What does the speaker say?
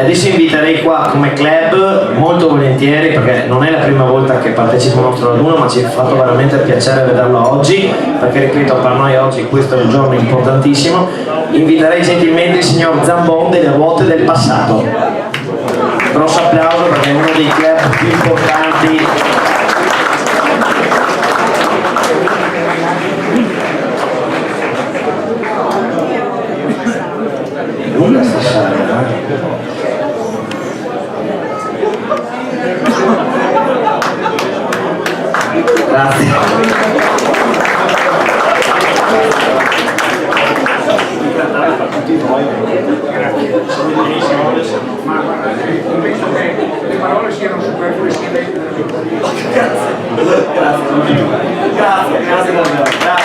Adesso inviterei qua come club molto volentieri, perché non è la prima volta che partecipo al nostro raduno, ma ci ha fatto veramente piacere vederlo oggi, perché ripeto, per noi oggi questo è un giorno importantissimo. Inviterei gentilmente il signor Zambon delle Ruote del Passato. Grosso applauso perché è uno dei club più importanti. Lunga sta sala, Grazie. Ma penso che le parole siano superflue. Grazie davvero. Grazie.